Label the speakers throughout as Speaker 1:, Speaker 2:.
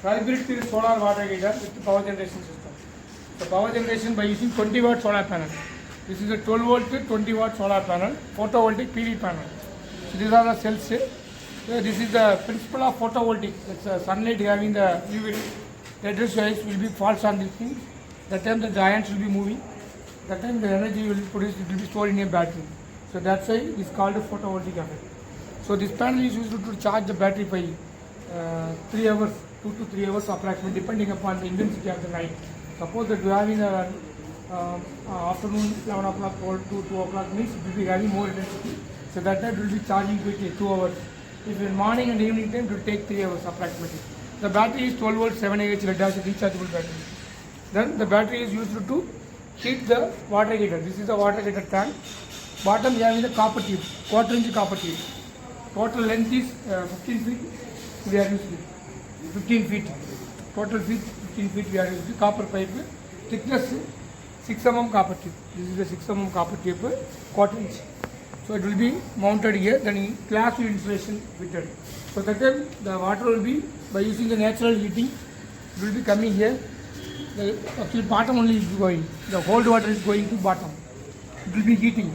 Speaker 1: hybrid solar water heater with power generation system. The power generation by using 20 watt solar panel. This is a 12 volt 20 watt solar panel, photovoltaic PV panel. So these are the cells. So this is the principle of photovoltaic. It's sunlight having the UV radius will be falls on these things. That time the ions will be moving. That time the energy will be produced, it will be stored in a battery. So that's why it is called a photovoltaic effect. So this panel is used to charge the battery by 3 hours, 2 to 3 hours approximately, depending upon the intensity of the light. Suppose that you are having a afternoon 11 o'clock or 2 o'clock means it will be having more intensity. So that time it will be charging quickly 2 hours. If in morning and evening time it will take 3 hours approximately. The battery is 12 volt 7 Ah lead acid rechargeable battery. Then the battery is used to heat the water heater. This is the water heater tank. Bottom we having the copper tube, 1/4 inch copper tube. Total length is 15 feet. We are using 15 feet. Total feet 15 feet we are using copper pipe. Thickness 6 mm copper tube. This is the 6 mm copper tube, 1/4 inch. So it will be mounted here. Then glass insulation fitted. So that time the water will be by using the natural heating. It will be coming here. The actually bottom only is going. The cold water is going to bottom. It will be heating.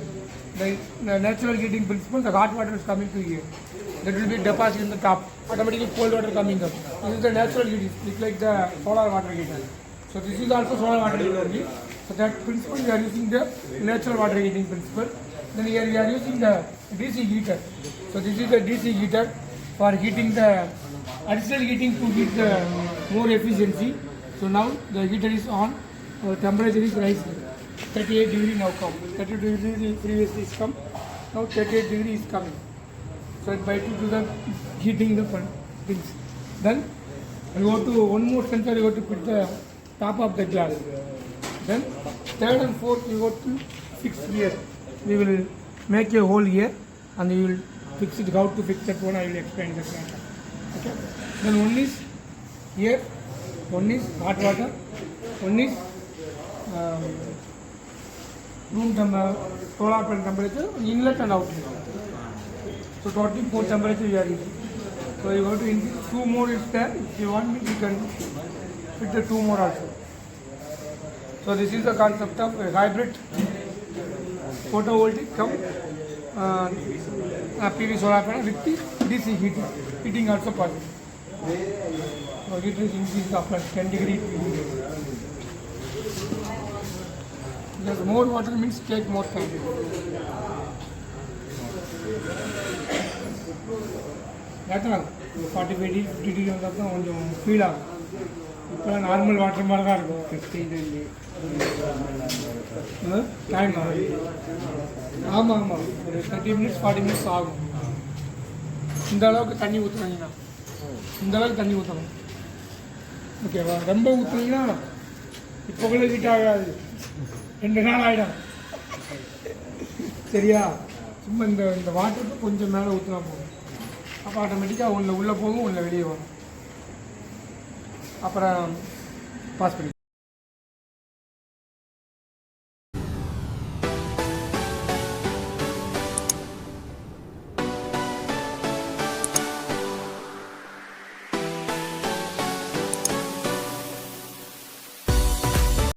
Speaker 1: The natural heating principle, the hot water is coming to here. That will be deposited in the top. Automatically cold water coming up. This is the natural heating. It's like the solar water heater. So this is also solar water heater only. So that principle we are using the natural water heating principle. Then here we are using the DC heater. So this is the DC heater for heating the additional heating to heat the more efficiency. So now the heater is on. Temperature is rising. 38 degree now come. 32 degree previously is come. Now 38 degree is coming. So by to the heating the things. Then you go to one more sensor. You go to put the top of the glass. Then third and fourth you go to fix here. We will make a hole here and we will fix it. How to fix that one I will explain this later. Okay. Then one is here. One is hot water. One is room solar panel temperature, inlet and outlet. So total 4 temperature we are using. So you have to increase 2 more is there. If you want me, you can fit the 2 more also. So this is the concept of a hybrid photovoltaic come PV solar panel with the DC heating. Heating also possible. So heat is increased after 10 degree. Because more water means take more time. That's all. 45 degree, 50 degree கொஞ்சம் feel ஆகும். இப்போ normal water மாதிரி தான் இருக்கும். Time ஆமாம் ஆமாம் ஒரு 30 minutes 40 minutes ஆகும். இந்த அளவுக்கு தண்ணி ஊற்றுனீங்கன்னா இந்த அளவுக்கு தண்ணி ஊற்றணும். ஓகேவா? ரொம்ப ஊற்றுனீங்கன்னா இப்போ கூட ஹீட் ஆகாது. 2 நாள் ஆகிடும். சரியா? சும்மா இந்த வாட்டருக்கு கொஞ்சம் மேலே ஊற்றினா போகும். அப்போ ஆட்டோமேட்டிக்காக உள்ளே போகும், உள்ளே வெளியே வரும். அப்புறம் பாஸ் பண்ணி